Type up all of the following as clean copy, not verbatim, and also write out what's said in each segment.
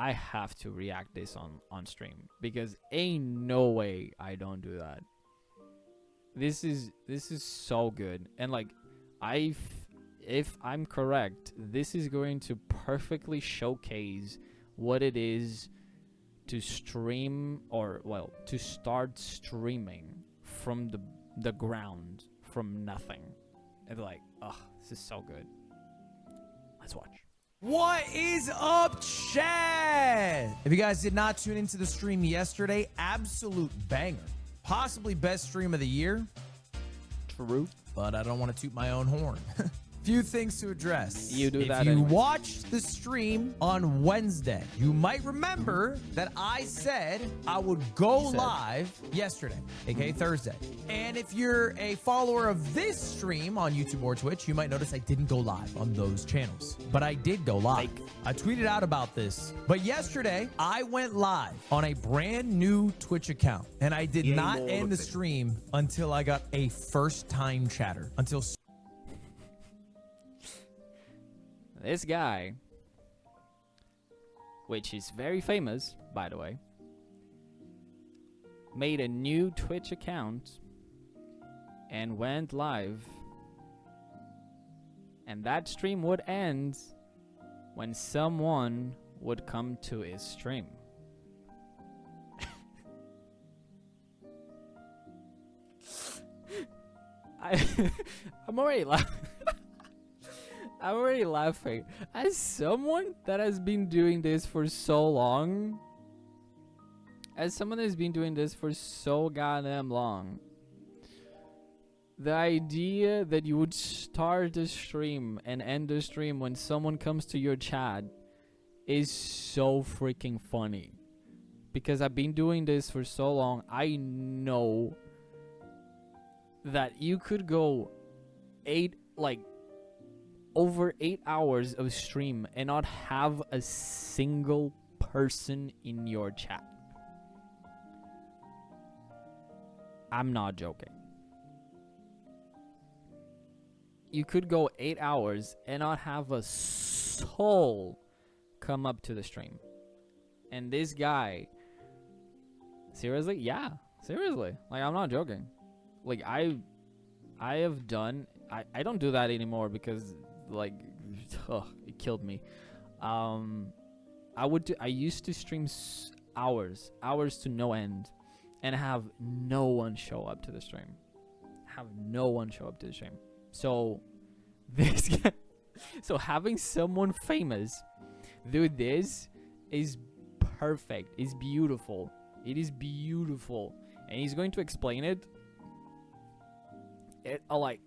I have to react this on stream because ain't no way I don't do that. This is so good, and like if I'm correct, this is going to perfectly showcase what it is to stream, or well, to start streaming from the ground, from nothing. And like, oh, this is so good. Let's watch. What is up, Chad? If you guys did not tune into the stream yesterday, absolute banger. Possibly best stream of the year. True. But I don't want to toot my own horn. Few things to address. You do that If you anyways. watched the stream on Wednesday, you might remember that I said I would go live yesterday, aka Thursday. And if you're a follower of this stream on YouTube or Twitch, you might notice I didn't go live on those channels. But I did go live. I tweeted out about this. But yesterday, I went live on a brand new Twitch account. And I did not end the stream until I got a first-time chatter. Until This guy, which is very famous, by the way, made a new Twitch account and went live. And that stream would end when someone would come to his stream. I'm already laughing. I'm already laughing. As someone that has been doing this for so long, as someone that's been doing this for so goddamn long, the idea that you would start the stream and end the stream when someone comes to your chat is so freaking funny. Because I've been doing this for so long, I know that you could go over 8 hours of stream and not have a single person in your chat. I'm not joking. You could go 8 hours and not have a soul come up to the stream. And this guy, seriously? Yeah, seriously. Like, I'm not joking. Like, I have done, I don't do that anymore because, like, it killed me. I used to stream hours to no end and have no one show up to the stream. So this guy, so having someone famous do this is perfect. It's beautiful. It is beautiful. And he's going to explain it.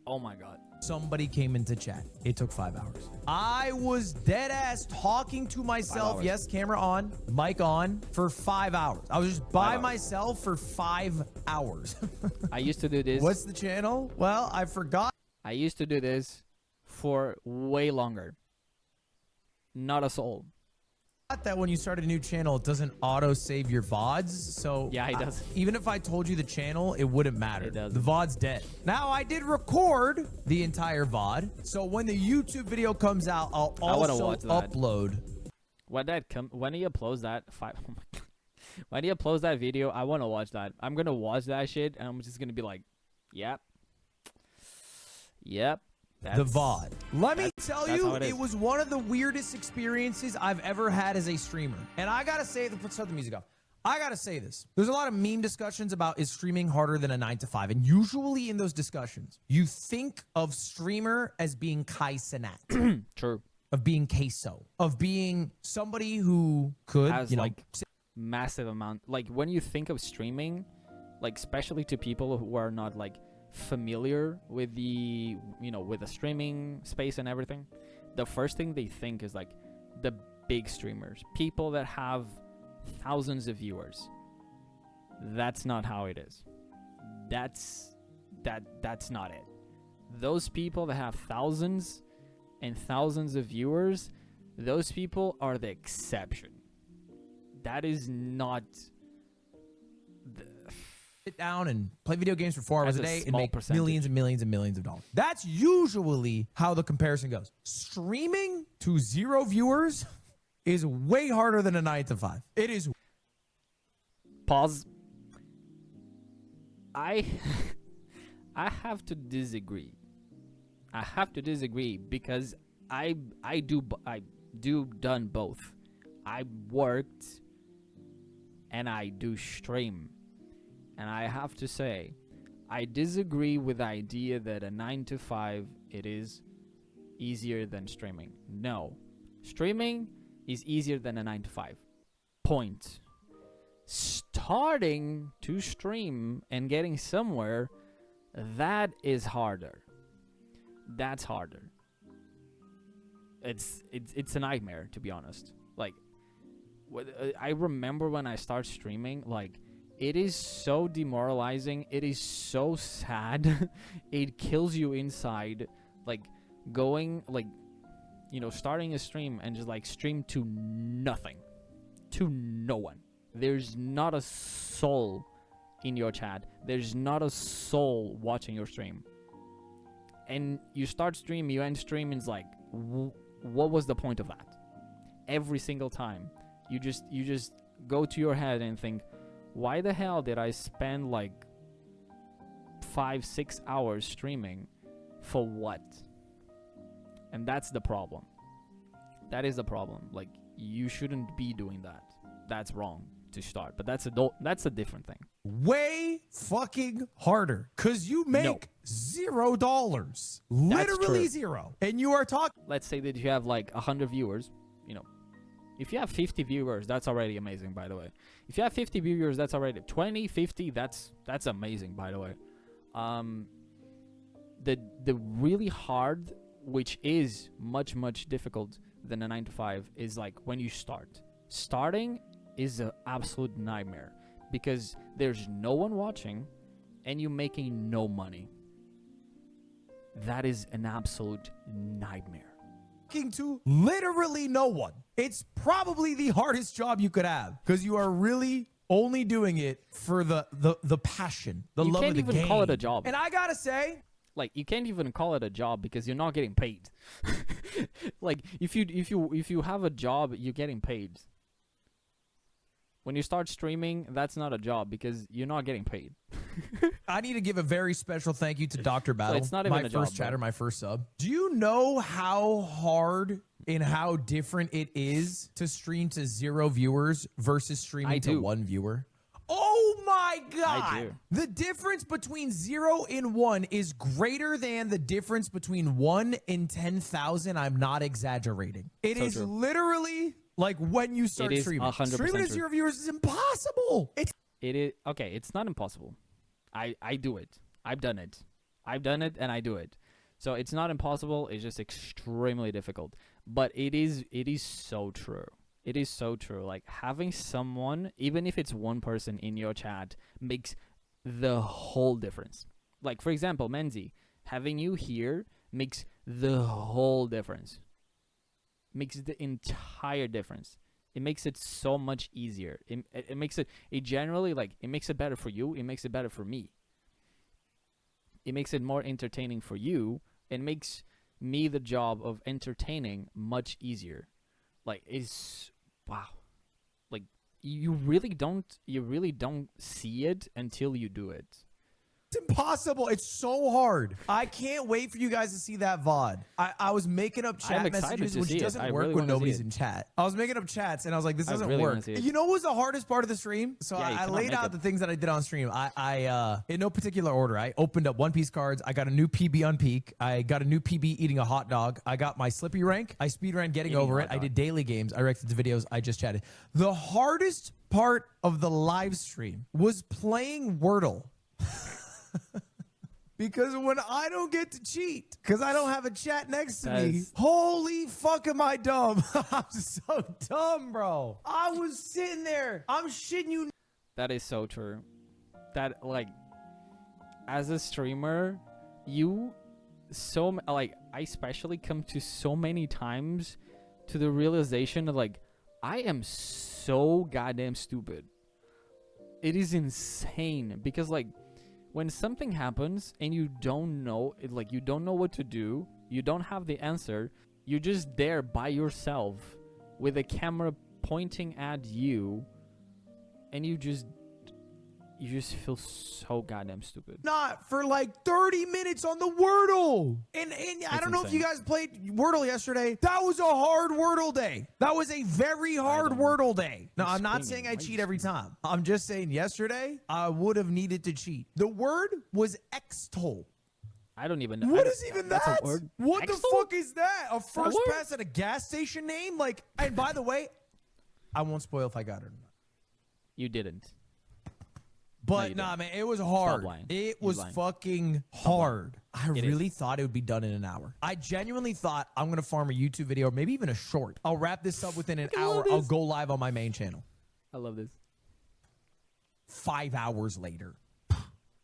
Oh my god. somebody came into chat. It took 5 hours. I was dead ass talking to myself. Yes, camera on, mic on for 5 hours. I was just by myself for 5 hours. I used to do this. What's the channel? Well, I forgot. I used to do this for way longer. Not a soul. That when you start a new channel, it doesn't auto save your VODs. So yeah, it does. Even if I told you the channel, it wouldn't matter. It doesn't. The VOD's dead. Now I did record the entire VOD. So when the YouTube video comes out, I'll also upload. When he uploads that when he uploads that video, I want to watch that. I'm gonna watch that shit, and I'm just gonna be like, yep. The VOD. Let me tell you, it was one of the weirdest experiences I've ever had as a streamer. And I gotta say, let's start the music off. I gotta say this. There's a lot of meme discussions about is streaming harder than a 9 to 5. And usually in those discussions, you think of streamer as being Kai Cenat. True. Of being queso. Of being somebody who could, has like massive amount. Like when you think of streaming, like especially to people who are not like familiar with the with the streaming space and everything, the first thing they think is like the big streamers, people that have thousands of viewers. That's not how it is. That's not it. Those people that have thousands and thousands of viewers, those people are the exception. That is not sit down and play video games for 4 hours a day and make millions and millions and millions of dollars. That's usually how the comparison goes. Streaming to 0 viewers, is way harder than a 9 to 5. It is. Pause. I I have to disagree. I have to disagree because I do done both. I worked and I do stream. And I have to say, I disagree with the idea that a 9 to 5 it is easier than streaming. No. Streaming is easier than a 9 to 5. Point. Starting to stream and getting somewhere, that is harder. That's harder. It's a nightmare, to be honest. Like, I remember when I start streaming, like, it is so demoralizing. It is so sad. It kills you inside. Like, going, like, you know, starting a stream and just, like, stream to nothing. To no one. There's not a soul in your chat. There's not a soul watching your stream. And you start stream, you end stream, and it's like, what was the point of that? Every single time. You just go to your head and think, why the hell did I spend like 5-6 hours streaming for what? And that's the problem. That is the problem. Like, you shouldn't be doing that. That's wrong to start, but that's a different thing. Way fucking harder, because you make $0. Literally zero. And you are talking. Let's say that you have like 100 viewers, you know. If you have 50 viewers, that's already amazing, by the way. If you have 50 viewers, that's already 20, 50, that's amazing, by the way. The really hard, which is much difficult than a 9 to 5, is like when you start. Starting is an absolute nightmare because there's no one watching and you're making no money. That is an absolute nightmare. To literally no one. It's probably the hardest job you could have because you are really only doing it for the passion, the love of the game. You can't even call it a job. And I gotta say, like, you can't even call it a job because you're not getting paid. Like, if you have a job, you're getting paid. When you start streaming, that's not a job because you're not getting paid. I need to give a very special thank you to Dr. Battle. It's not even my a job, first chatter, bro. my first sub. Do you know how hard and how different it is to stream to 0 viewers versus streaming to 1 viewer? Oh my God. I do. The difference between 0 and 1 is greater than the difference between 1 and 10,000. I'm not exaggerating. It is true. Literally like when you start streaming. 100% Streaming to 0 viewers is impossible. It is okay. It's not impossible. I do it. I've done it. I've done it and I do it. So it's not impossible. It's just extremely difficult. But it is so true. It is so true. Like, having someone, even if it's one person in your chat, makes the whole difference. Like, for example, Menzi, having you here makes the whole difference. Makes the entire difference. It makes it so much easier. It makes it generally, like, it makes it better for you. It makes it better for me. It makes it more entertaining for you. It makes me the job of entertaining much easier. Like, it's wow. Like, you really don't see it until you do it. It's impossible. It's so hard. I can't wait for you guys to see that VOD. I was making up chat messages, which doesn't work when nobody's in chat. I was making up chats, and I was like, this doesn't work. You know what was the hardest part of the stream? So I laid out the things that I did on stream. I in no particular order, I opened up One Piece cards. I got a new PB on Peak. I got a new PB eating a hot dog. I got my Slippy rank. I speed ran getting over it. I did daily games. I reacted to videos. I just chatted. The hardest part of the live stream was playing Wordle. Because when I don't get to cheat, because I don't have a chat next to me, holy fuck am I dumb. I'm so dumb, bro. I was sitting there. I'm shitting you. That is so true. That, like, as a streamer, I especially come to so many times to the realization of, like, I am so goddamn stupid. It is insane because, like, when something happens and you don't know, you don't know what to do, you don't have the answer, you're just there by yourself with a camera pointing at you, and you just feel so goddamn stupid. Not for like 30 minutes on the Wordle. And I don't know if you guys played Wordle yesterday. That was a hard Wordle day. That was a very hard Wordle day. No, I'm not saying I cheat every time. I'm just saying yesterday, I would have needed to cheat. The word was extol. I don't even know. What is even that? That's a word? What Extol? the fuck is that? A first pass at a gas station name? Like, and by the way, I won't spoil if I got it or not. You didn't. But nah, man, it was hard. It was fucking hard. I really thought it would be done in an hour. I genuinely thought I'm going to farm a YouTube video, or maybe even a short. I'll wrap this up within an hour. I'll go live on my main channel. I love this. 5 hours later.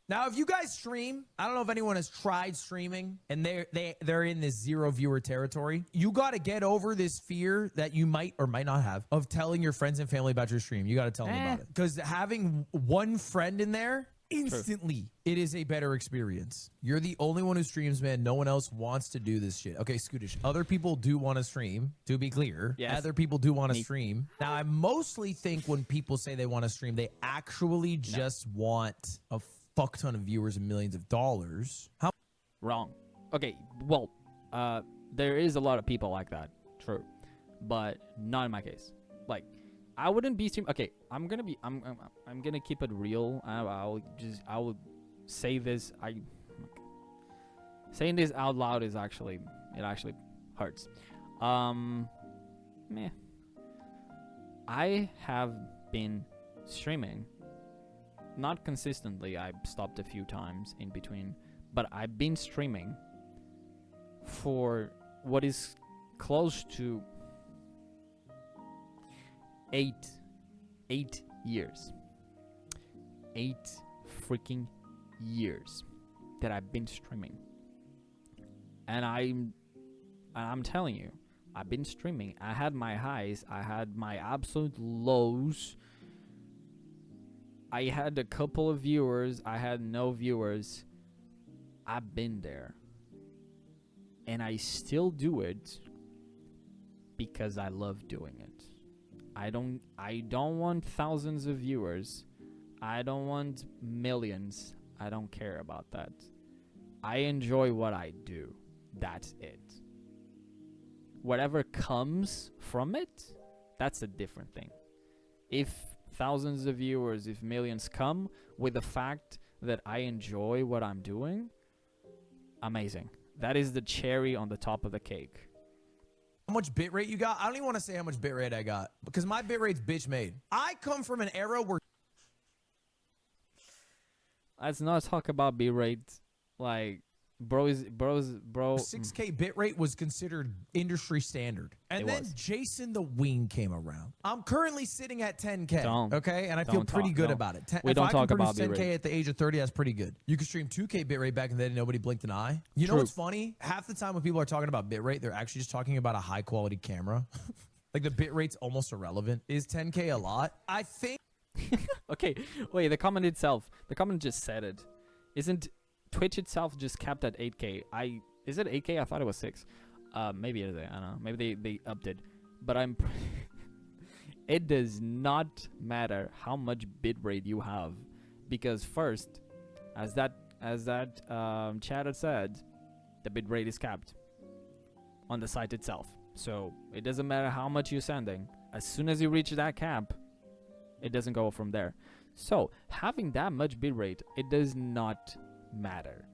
Now, if you guys stream, I don't know if anyone has tried streaming and they're in this 0 viewer territory. You got to get over this fear that you might or might not have of telling your friends and family about your stream. You got to tell them about it. Because having one friend in there, instantly, it is a better experience. You're the only one who streams, man. No one else wants to do this shit. Okay, Scootish, other people do want to stream, to be clear. Yes. Other people do want to stream. Now, I mostly think when people say they want to stream, they actually just want a fuck ton of viewers and millions of dollars. How wrong? Okay, well, there is a lot of people like that, true, but not in my case. Like, I wouldn't be stream. Okay, I'm gonna keep it real. I will say this. Saying this out loud is actually hurts. Meh. I have been streaming. Not consistently, I stopped a few times in between, but I've been streaming for what is close to 8 years. 8 freaking years that I've been streaming. And I'm telling you, I've been streaming. I had my highs, I had my absolute lows. I had a couple of viewers. I had no viewers. I've been there. And I still do it because I love doing it. I don't want thousands of viewers. I don't want millions. I don't care about that. I enjoy what I do. That's it. Whatever comes from it, that's a different thing. If thousands of viewers, if millions come with the fact that I enjoy what I'm doing, amazing. That is the cherry on the top of the cake. How much bitrate you got? I don't even want to say how much bitrate I got because my bitrate's bitch made. I come from an era where let's not talk about bitrate. Like, bro. 6K bitrate was considered industry standard. And then Jason the Wing came around. I'm currently sitting at 10K. Okay? And I feel pretty good about it. We don't talk about bitrate. 10K at the age of 30, that's pretty good. You could stream 2K bitrate back in the day and nobody blinked an eye. You know what's funny? Half the time when people are talking about bitrate, they're actually just talking about a high quality camera. Like the bitrate's almost irrelevant. Is 10K a lot? I think. Okay, wait, the comment just said it. Isn't Twitch itself just capped at 8K? Is it 8K? I thought it was 6. Maybe it is. I don't know. Maybe they upped it. But it does not matter how much bitrate you have, because first, as that chat had said, the bitrate is capped on the site itself. So it doesn't matter how much you're sending. As soon as you reach that cap, it doesn't go from there. So having that much bitrate, it does not matter.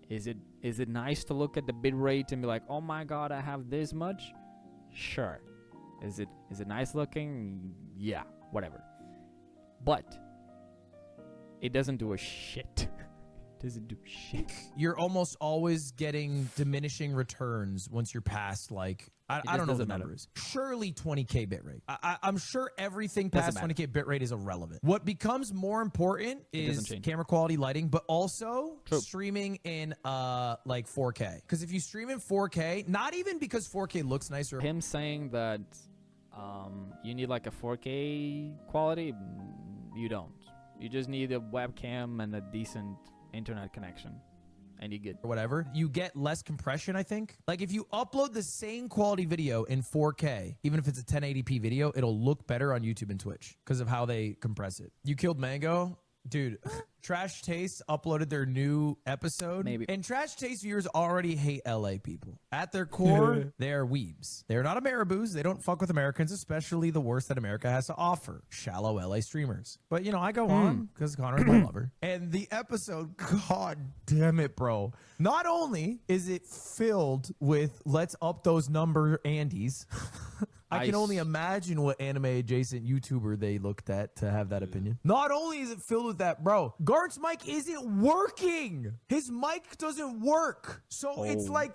Is it nice to look at the bitrate and be like, oh my god, I have this much? Sure. Is it nice looking? Yeah, whatever. But it doesn't do a shit. It doesn't do shit. You're almost always getting diminishing returns once you're past, like, I don't know what the number is. Surely 20K bitrate. I'm sure everything past 20K bitrate is irrelevant. What becomes more important is camera quality, lighting, but also streaming in like 4K. Because if you stream in 4K, not even because 4K looks nicer. Him saying that you need like a 4K quality, you don't. You just need a webcam and a decent internet connection. and you get or whatever, you get less compression, I think. Like if you upload the same quality video in 4K, even if it's a 1080p video, it'll look better on YouTube and Twitch because of how they compress it. You killed Mango? Dude, Trash Taste uploaded their new episode. Maybe. And Trash Taste viewers already hate LA people. At their core, they are weebs. They're not Ameriboos. They don't fuck with Americans, especially the worst that America has to offer. Shallow LA streamers. But, you know, I go on because Connor is my lover. And the episode, god damn it, bro. Not only is it filled with let's up those number Andes. I can only imagine what anime adjacent YouTuber they looked at to have that opinion. Not only is it filled with that, bro, Gart's mic isn't working. His mic doesn't work. So it's like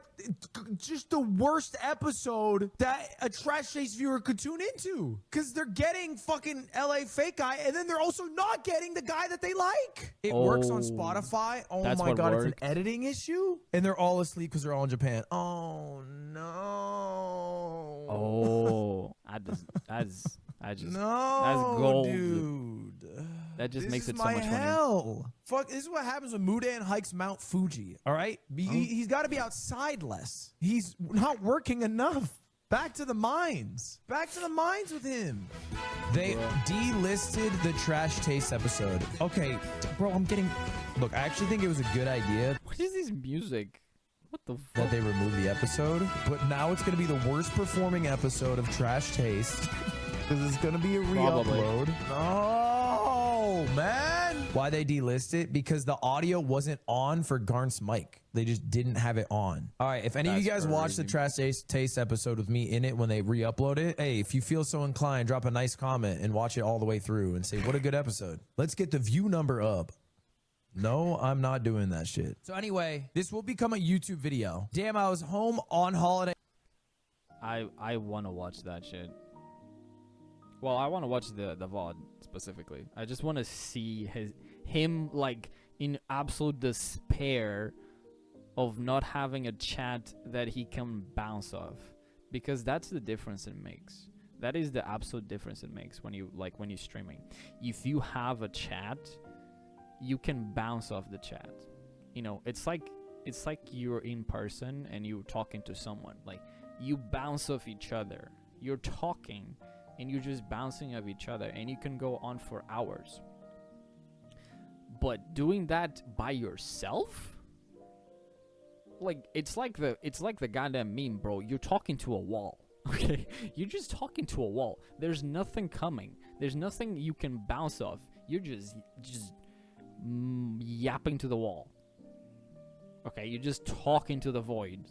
just the worst episode that a Trash Taste viewer could tune into. Because they're getting fucking LA fake guy, and then they're also not getting the guy that they like. It works on Spotify. Oh my god, it's an editing issue. And they're all asleep because they're all in Japan. Oh no. Oh, that's gold, dude. That just makes it so my much hell. Fuck, this is what happens when Mudan hikes Mount Fuji. All right, he's got to be outside less. He's not working enough. Back to the mines. Back to the mines with him. They delisted the Trash Taste episode. Okay, bro, I'm getting. Look, I actually think it was a good idea. What is this music? What the fuck? That they removed the episode, but now it's going to be the worst performing episode of Trash Taste because it's going to be a re-upload. No, man. Why they delist it? Because the audio wasn't on for Garn's mic. They just didn't have it on. All right, if any of you guys watch the Trash Taste episode with me in it when they re-upload it, hey, if you feel so inclined, drop a nice comment and watch it all the way through and say, what a good episode. Let's get the view number up. No, I'm not doing that shit. So anyway, this will become a YouTube video. Damn, I was home on holiday. I want to watch that shit. Well, I want to watch the VOD specifically. I just want to see him like in absolute despair of not having a chat that he can bounce off, because that's the difference it makes. That is the absolute difference it makes when you're streaming. If you have a chat, you can bounce off the chat. You know, it's like you're in person and you're talking to someone. Like, you bounce off each other. You're talking and you're just bouncing off each other, and you can go on for hours. But doing that by yourself, like, it's like the goddamn meme, bro. You're talking to a wall. Okay? You're just talking to a wall. There's nothing coming. There's nothing you can bounce off. You're just yapping to the wall. Okay, you're just talking to the void.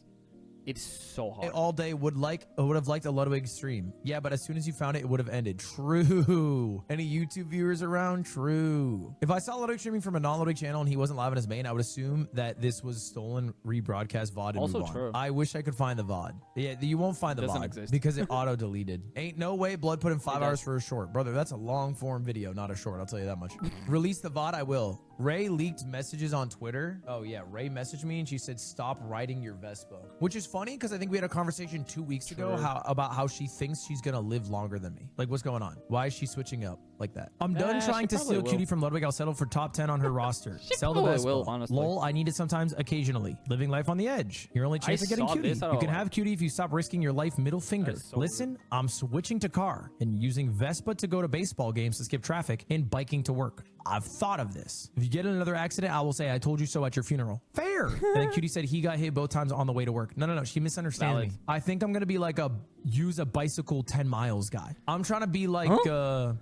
It's so hard. All day would have liked a Ludwig stream. Yeah, but as soon as you found it, it would have ended. True. Any YouTube viewers around? True. If I saw Ludwig streaming from a non-Ludwig channel and he wasn't live on his main, I would assume that this was stolen rebroadcast VOD and also move true. on. I wish I could find the VOD. Yeah, you won't find the VOD exist. because it auto-deleted. Ain't no way Blood put in 5 hours for a short. Brother, that's a long-form video, not a short. I'll tell you that much. Release the VOD, I will. Ray leaked messages on Twitter. Oh yeah, Ray messaged me and she said, stop riding your Vespa. Which is funny because I think we had a conversation 2 weeks ago about how she thinks she's gonna live longer than me. Like, what's going on? Why is she switching up like that? I'm done trying to steal Cutie from Ludwig. I'll settle for top 10 on her roster. Sell the Vespa. Will, honestly. Lol, I need it sometimes, occasionally. Living life on the edge. Your only chance of getting Cutie. You can have Cutie if you stop risking your life. Middle finger. So listen, rude. I'm switching to car and using Vespa to go to baseball games to skip traffic and biking to work. I've thought of this. If you get in another accident, I will say I told you so at your funeral. Fair. And then Cutie said he got hit both times on the way to work. No. She misunderstands me. I think I'm going to be like use a bicycle 10 miles guy. I'm trying to be like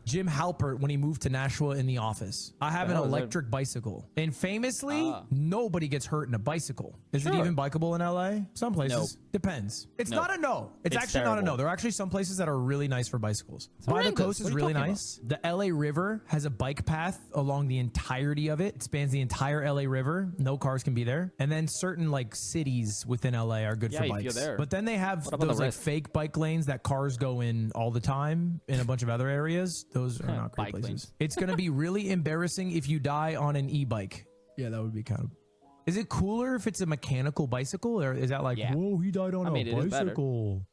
Jim Halpert when he moved to Nashua in The Office. I have an electric bicycle. And famously, nobody gets hurt in a bicycle. Is it even bikeable in LA? Some places. No. Depends. It's not a no. It's actually terrible. Not a no. There are actually some places that are really nice for bicycles. By the coast is really nice. About? The LA River has a bike path along the entirety of it. It spans the entire LA River. No cars can be there. And then certain like cities within LA are good for bikes. You're there. But then they have those like fake bike lanes that cars go in all the time in a bunch of other areas. Those are not great places. Lanes. It's going to be really embarrassing if you die on an e-bike. Yeah, that would be kind of... Is it cooler if it's a mechanical bicycle, or is that like, whoa, he died on a bicycle?